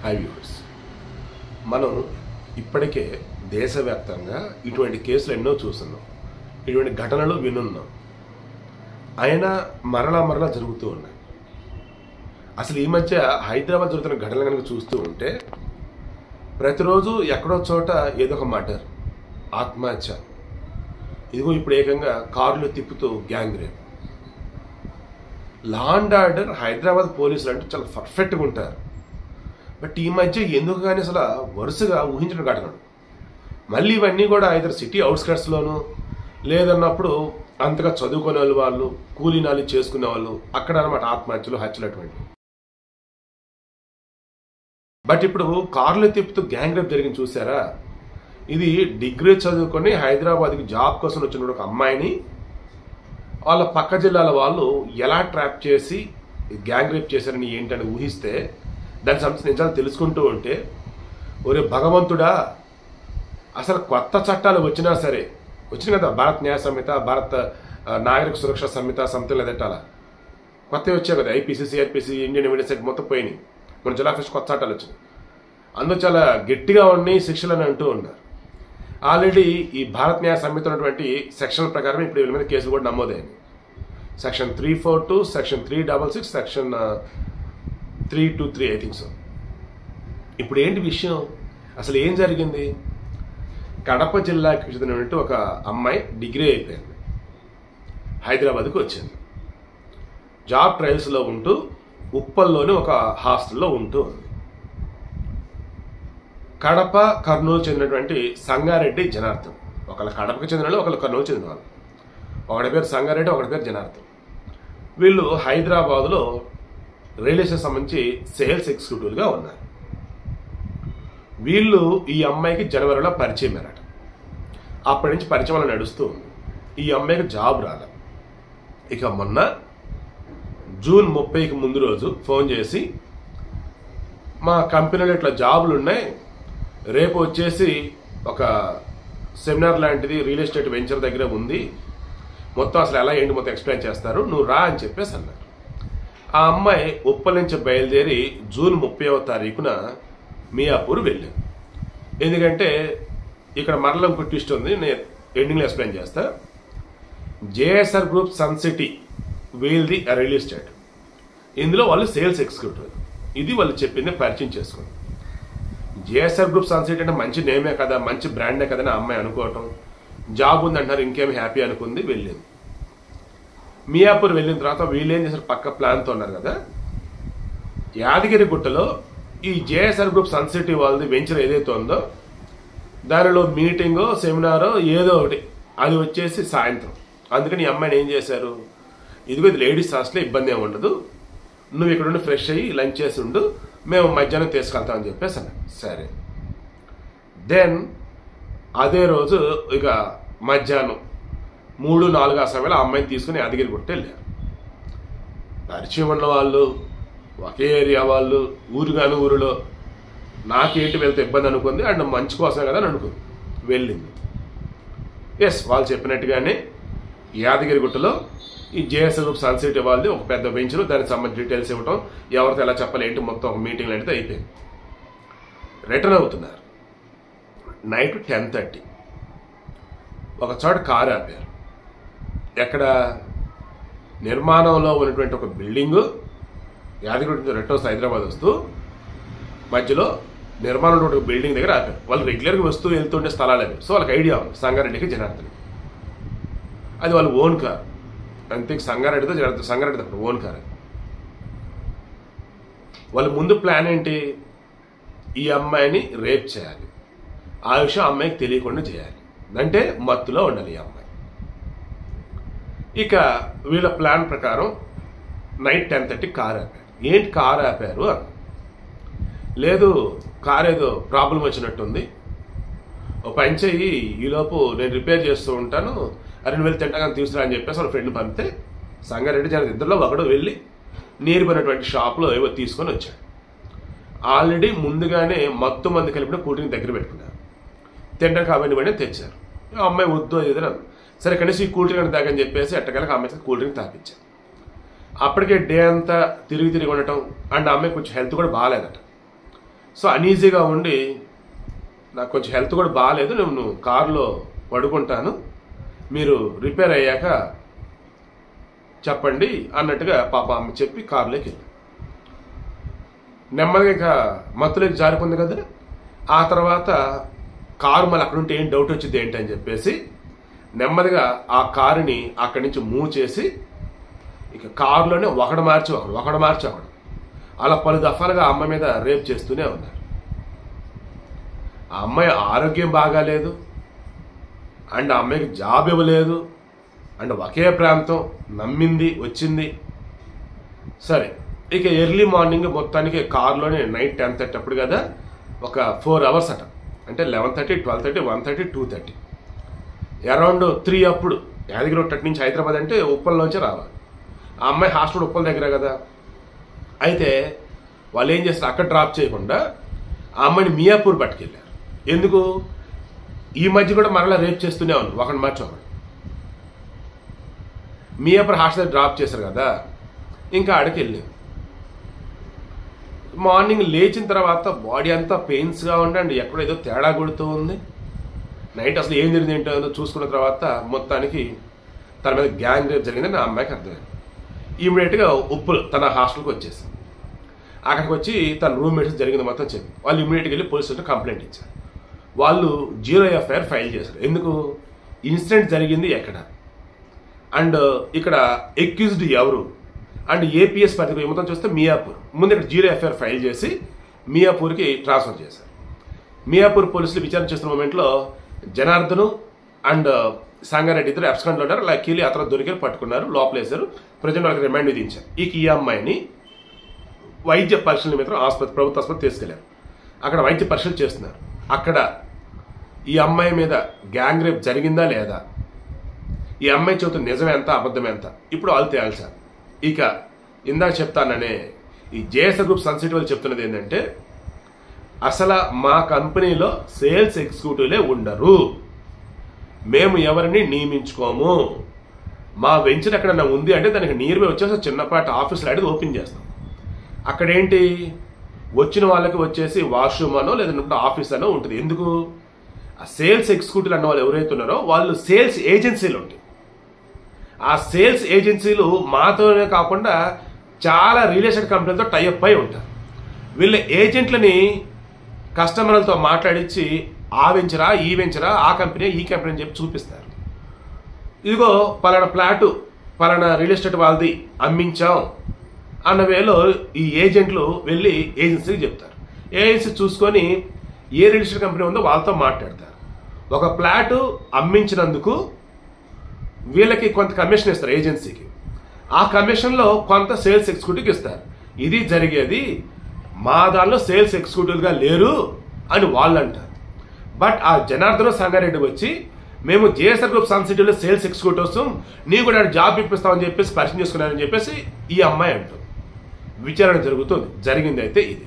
High viewers, మనం ఇప్పటికే దేశవ్యాప్తంగా ఇటువంటి కేసులు ఎన్నో చూస్తున్నాం, ఇటువంటి ఘటనలు వినున్నాం. అయినా మరలా జరుగుతూ ఉన్నాయి. అసలు ఈ మధ్య హైదరాబాద్ జరుగుతున్న ఘటనలు కనుక చూస్తూ ఉంటే ప్రతిరోజు ఎక్కడో చోట ఏదో ఒక మర్డర్, ఆత్మహత్య, ఇదిగో ఇప్పుడు ఏకంగా కారులో తిప్పుతూ gang rape. Law and order Hyderabad పోలీసులు అంటే చాలా పర్ఫెక్ట్గా ఉంటారు. బట్ ఈ మధ్య ఎందుకు కానీ అసలు వరుసగా ఊహించిన ఘటనలు. మళ్ళీ ఇవన్నీ కూడా ఇద్దరు సిటీ అవుట్స్కట్స్లోనూ లేదన్నప్పుడు అంతగా చదువుకునే వాళ్ళు, కూలీనాలు చేసుకునే వాళ్ళు అక్కడ అనమాట ఆత్మహత్యలు, హత్యలు అటువంటివి. బట్ ఇప్పుడు కారులో తిప్పుతూ గ్యాంగ్ రేప్ జరిగింది చూసారా? ఇది డిగ్రీ చదువుకొని హైదరాబాద్కి జాబ్ కోసం వచ్చిన ఒక అమ్మాయిని వాళ్ళ పక్క జిల్లాల వాళ్ళు ఎలా ట్రాప్ చేసి గ్యాంగ్ రేప్ చేశారని ఏంటని ఊహిస్తే దాని సంబంధించిన నిజాలు తెలుసుకుంటూ ఉంటే, ఒరే భగవంతుడా, అసలు కొత్త చట్టాలు వచ్చినా సరే వచ్చినాయి కదా, భారత్ న్యాయ సంహిత, భారత నాగరిక సురక్ష సంహిత, సంథింగ్ లేదంటే అలా కొత్తవి వచ్చాయి కదా, IPC, CrPC, Indian evidence act మొత్తం పోయినాయి. మన జులై ఫస్ట్ కొత్త చట్టాలు వచ్చినాయి. అందులో చాలా గట్టిగా ఉన్నాయి శిక్షలు అని అంటూ ఉన్నారు. ఆల్రెడీ ఈ భారత్ న్యాయ సంహిత ఉన్నటువంటి సెక్షన్ల ప్రకారం ఇప్పుడు వీళ్ళ మీద కేసులు కూడా నమోదైంది. Section 342, section 366, section 323 I think so. ఇప్పుడు ఏంటి విషయం, అసలు ఏం జరిగింది? కడప జిల్లాకి చెందినటువంటి ఒక అమ్మాయి డిగ్రీ అయిపోయింది, హైదరాబాద్కి వచ్చింది. జాబ్ ట్రయల్స్లో ఉంటూ ఉప్పల్లోని ఒక హాస్టల్లో ఉంటూ ఉంది. కడప, కర్నూలు చెందినటువంటి సంగారెడ్డి జనార్దన్, ఒకళ్ళ కడపకి చెందిన వాళ్ళు, ఒకళ్ళు కర్నూలు చెందిన వాళ్ళు. ఒకటి పేరు సంగారెడ్డి, ఒకటి పేరు జనార్దన్. వీళ్ళు హైదరాబాద్లో రియల్ ఎస్టేట్ సంబంధించి సేల్స్ ఎగ్జిక్యూటివ్గా ఉన్నారు. వీళ్ళు ఈ అమ్మాయికి జనవరిలో పరిచయం అయ్యారట. అప్పటి నుంచి పరిచయం వల్ల నడుస్తూ ఉంది. ఈ అమ్మాయికి జాబ్ రాలే. ఇక మొన్న జూన్ 30కి ముందు రోజు ఫోన్ చేసి, మా కంపెనీలో ఇట్లా జాబులు ఉన్నాయి, రేపు వచ్చేసి ఒక సెమినార్ లాంటిది రియల్ ఎస్టేట్ వెంచర్ దగ్గర ఉంది, మొత్తం అసలు ఎలా ఏంటి మొత్తం ఎక్స్ప్లెయిన్ చేస్తారు, నువ్వు రా అని చెప్పేసి అన్నారు. ఆ అమ్మాయి ఉప్పల్ నుంచి బయలుదేరి జూన్ 30వ తారీఖున మియాపూర్ వెళ్ళాను. ఎందుకంటే ఇక్కడ మరల ఇంకో ట్విస్ట్ ఉంది, నేను ఎండింగ్లో ఎక్స్ప్లెయిన్ చేస్తా. జేఎస్ఆర్ గ్రూప్ సన్ సిటీ వీల్ది రియల్ ఎస్టేట్, ఇందులో వాళ్ళు సేల్స్ ఎగ్జిక్యూటివ్. ఇది వాళ్ళు చెప్పింది పరిచయం చేసుకుంది. జేఎస్ఆర్ గ్రూప్ సన్ సిటీ అంటే మంచి నేమే కదా, మంచి బ్రాండే కదా అని అమ్మాయి అనుకోవటం, జాబ్ ఉంది అంటారు, ఇంకేమి హ్యాపీ అనుకుంది, వెళ్ళింది. మియాపూర్ వెళ్ళిన తర్వాత వీళ్ళు ఏం చేశారు, పక్క ప్లాన్తో ఉన్నారు కదా, యాదగిరి గుట్టలో ఈ జేఎస్ఆర్ గ్రూప్ సన్ సిటీ వాళ్ళది వెంచర్ ఏదైతే ఉందో దానిలో మీటింగో సెమినారో ఏదో ఒకటి, అది వచ్చేసి సాయంత్రం. అందుకని ఈ అమ్మాయిని ఏం చేశారు, ఇదిగో ఇది లేడీస్ హాస్టల్లో ఇబ్బంది ఏమి ఉండదు, నువ్వు ఇక్కడ ఉండి ఫ్రెష్ అయ్యి లంచ్ చేసి ఉండు, మేము మధ్యాహ్నం తీసుకెళ్తామని చెప్పేసి అన్నాను. సరే. దెన్ అదే రోజు ఇక మధ్యాహ్నం 3-4 ఆ సమయంలో ఆ అమ్మాయిని తీసుకుని యాదగిరి గుట్ట వెళ్ళారు. పరిచయం ఉన్న వాళ్ళు, ఒకే ఏరియా వాళ్ళు, ఊరుగాను ఊరిలో, నాకేంటి వెళ్తే ఇబ్బంది అనుకుంది, అండ్ మంచి కోసమే కదా అని అనుకుంది, వెళ్ళింది. ఎస్, వాళ్ళు చెప్పినట్టుగానే యాదగిరి గుట్టలో ఈ జేఎస్ఆర్ గ్రూప్ సన్ సిటీ వాళ్ళది ఒక పెద్ద వెంచర్, దానికి సంబంధించిన డీటెయిల్స్ ఇవ్వటం, ఎవరితో ఎలా చెప్పాలి ఏంటి మొత్తం ఒక మీటింగ్ లాంటిది అయిపోయింది. రిటర్న్ అవుతున్నారు. నైట్ 10:30 ఒక చోట కారు ఆపారు. ఎక్కడ? నిర్మాణంలో ఉన్నటువంటి ఒక బిల్డింగు, యాదగిరి నుంచి రిటర్న్ వస్తూ హైదరాబాద్ వస్తూ మధ్యలో నిర్మాణంలో ఒక బిల్డింగ్ దగ్గర ఆపారు. వాళ్ళు రెగ్యులర్గా వస్తూ వెళ్తుండే స్థలాలు అవి. సో వాళ్ళకి ఐడియా ఉంది సంగారెడ్డికి, జనార్దన్కి. అది వాళ్ళు ఓన్ కారు, అంతే. సంగారెడ్డితో సంగారెడ్డి ఓన్ కారు. వాళ్ళ ముందు ప్లాన్ ఏంటి, ఈ అమ్మాయిని రేప్ చేయాలి, ఆ విషయం అమ్మాయికి తెలియకుండా చేయాలి, అంటే మత్తులో ఉండాలి ఈ అమ్మాయి. ఇక వీళ్ళ ప్లాన్ ప్రకారం నైట్ 10:30 కారు ఆపారు. ఏంటి కారు ఆపారు అన్న, లేదు కారు ఏదో ప్రాబ్లం వచ్చినట్టుంది, ఓ పని చెయ్యి, ఈలోపు నేను రిపేర్ చేస్తూ ఉంటాను, అరే నువ్వు వెళ్ళి తింటాగానే తీసుకురా అని చెప్పేసి వాళ్ళ ఫ్రెండ్ పంపితే సంగారెడ్డి జన ఇద్దరిలో ఒకడు వెళ్ళి నీరుపోయినటువంటి షాప్లో ఏవో తీసుకొని వచ్చాడు. ఆల్రెడీ ముందుగానే మత్తు మంది కలిపిన కూల్ డ్రింక్ దగ్గర పెట్టుకున్నారు. తింటానికి అవన్నీ పడి తెచ్చారు. అమ్మాయి వద్దు అది అన్నారు. సరే కనీసం ఈ కూల్ డ్రింక్ తాగని చెప్పేసి ఎట్టగలక అమ్మాయికి కూల్ డ్రింక్ తాపించారు. అప్పటికే డే అంతా తిరిగి ఉండటం, అండ్ అమ్మాయి కొంచెం హెల్త్ కూడా బాగాలేదట. సో అనీజీగా ఉండి నాకు కొంచెం హెల్త్ కూడా బాగాలేదు, నేను కారులో పడుకుంటాను, మీరు రిపేర్ అయ్యాక చెప్పండి అన్నట్టుగా పాప అమ్మ చెప్పి కారులోకి వెళ్ళి నెమ్మదిగా ఇంకా మత్తులోకి జారుకుంది కదా. ఆ తర్వాత కారు మళ్ళీ అక్కడ ఉంటే ఏం డౌట్ వచ్చింది ఏంటి అని చెప్పేసి నెమ్మదిగా ఆ కారుని అక్కడి నుంచి మూవ్ చేసి ఇక కారులోనే ఒకడు మార్చి ఒకడు అలా పలు దఫాలుగా అమ్మ మీద రేప్ చేస్తూనే ఉన్నారు. ఆ అమ్మాయి ఆరోగ్యం బాగాలేదు, అండ్ ఆ అమ్మాయికి జాబ్ ఇవ్వలేదు, అండ్ ఒకే ప్రాంతం, నమ్మింది వచ్చింది. సరే, ఇక ఎర్లీ మార్నింగ్ మొత్తానికి కారులోనే నైట్ 10:30 అప్పుడు కదా, ఒక 4 అవర్స్ అట, అంటే 11:30, 12:30, 1:30, 2:30, అరౌండ్ 3 అప్పుడు యాదగిరి గుట్ట నుంచి హైదరాబాద్ అంటే ఉప్పల్లోంచి రావాలి. ఆ అమ్మాయి హాస్టల్ ఉప్పల్ దగ్గర కదా. అయితే వాళ్ళు ఏం చేస్తారు, అక్కడ డ్రాప్ చేయకుండా ఆ అమ్మాయిని మియాపూర్ పట్టుకెళ్ళారు. ఎందుకు? ఈ మధ్య కూడా మరలా రేప్ చేస్తూనే ఉన్నారు, ఒకటి మార్చి ఒకటి. మియాపూర్ హాస్టల్ డ్రాప్ చేశారు కదా, ఇంకా ఆడికి వెళ్ళారు. మార్నింగ్ లేచిన తర్వాత బాడీ అంతా పెయిన్స్గా ఉండండి, ఎక్కడో ఏదో తేడా కొడుతూ ఉంది. నైట్ అసలు ఏం జరిగింది ఏంటో చూసుకున్న తర్వాత మొత్తానికి తన మీద గ్యాంగ్ రేప్ జరిగిందని ఆ అమ్మాయికి అర్థమైంది. ఇమీడియట్గా ఉప్పులు తన హాస్టల్కి వచ్చేసి అక్కడికి వచ్చి తన రూమ్మేట్స్ జరిగింది మొత్తం చెప్పి వాళ్ళు ఇమీడియట్గా వెళ్ళి పోలీస్ స్టేషన్లో కంప్లైంట్ ఇచ్చారు. వాళ్ళు 0 FIR ఫైల్ చేశారు. ఎందుకు? ఇన్సిడెంట్ జరిగింది ఎక్కడ, అండ్ ఇక్కడ ఎక్యూజ్డ్ ఎవరు, అండ్ ఏపీఎస్ పరిధి మొత్తం చూస్తే మియాపూర్. ముందు ఇక్కడ 0 FIR ఫైల్ చేసి మియాపూర్కి ట్రాన్స్ఫర్ చేశారు. మియాపూర్ పోలీసులు విచారణ చేస్తున్న మూమెంట్లో జనార్దను అండ్ సంగారెడ్డి ఇద్దరు అబ్స్కాండ్లో ఉన్నారు. లక్కీలీ అతను దొరికారు, పట్టుకున్నారు, లోపలేశారు. ప్రజెంట్ వాళ్ళకి రిమాండ్ విధించారు. ఈ అమ్మాయిని వైద్య పరీక్షల నిమిత్తం ఆసుపత్రి, ప్రభుత్వ ఆసుపత్రి తీసుకెళ్లారు. అక్కడ వైద్య పరీక్షలు చేస్తున్నారు. అక్కడ ఈ అమ్మాయి మీద గ్యాంగ్ రేప్ జరిగిందా లేదా, ఈ అమ్మాయి చెబుతున్న నిజమే ఎంత అబద్ధం ఎంత, ఇప్పుడు వాళ్ళు తేల్చారు. ఇక ఇందాక చెప్తాననే ఈ జేఎస్ఆర్ గ్రూప్ సన్సిటీ వాళ్ళు చెప్తున్నది ఏంటంటే, అసలు మా కంపెనీలో సేల్స్ ఎగ్జిక్యూటివ్లే ఉండరు, మేము ఎవరిని నియమించుకోము, మా వెంచర్ ఎక్కడన్నా ఉంది అంటే దానికి నియర్ బై వచ్చేసి చిన్నపాటి ఆఫీస్ లాంటిది ఓపెన్ చేస్తాం. అక్కడేంటి, వచ్చిన వాళ్ళకి వచ్చేసి వాష్రూమ్ అనో లేదంటే ఆఫీస్ అనో ఉంటుంది. ఎందుకు? ఆ సేల్స్ ఎగ్జిక్యూటివ్ అన్న వాళ్ళు ఎవరైతే ఉన్నారో వాళ్ళు సేల్స్ ఏజెన్సీలు ఉంటాయి. ఆ సేల్స్ ఏజెన్సీలు మాతోనే కాకుండా చాలా రియల్ ఎస్టేట్ కంపెనీలతో టైఅప్ అయి ఉంటారు. వీళ్ళ ఏజెంట్లని కస్టమర్లతో మాట్లాడించి ఆ వెంచరా ఈ వెంచరా, ఆ కంపెనీ ఈ కంపెనీ అని చెప్పి చూపిస్తారు. ఇదిగో పలానా ఫ్లాటు పలానా రియల్ ఎస్టేట్ వాళ్ళది అమ్మించాం అన్న వేలో ఈ ఏజెంట్లు వెళ్ళి ఏజెన్సీకి చెప్తారు. ఏజెన్సీ చూసుకొని ఏ రియల్ ఎస్టేట్ కంపెనీ ఉందో వాళ్ళతో మాట్లాడతారు. ఒక ఫ్లాటు అమ్మించినందుకు వీళ్ళకి కొంత కమిషన్ ఇస్తారు ఏజెన్సీకి. ఆ కమిషన్లో కొంత సేల్స్ ఎగ్జిక్యూటివ్కి ఇస్తారు. ఇది జరిగేది, మా దానిలో సేల్స్ ఎగ్జిక్యూటివ్గా లేరు అని వాళ్ళు అంటారు. బట్ ఆ జనార్దన్ సంగారెడ్డి వచ్చి మేము జేఎస్ఆర్ గ్రూప్ సన్సిటీలో సేల్స్ ఎగ్జిక్యూటివ్స్, నీ కూడా జాబ్ ఇప్పిస్తామని చెప్పేసి పరిచయం చేసుకున్నారని చెప్పేసి ఈ అమ్మాయి అంటుంది. విచారణ జరుగుతుంది. జరిగింది అయితే ఇది.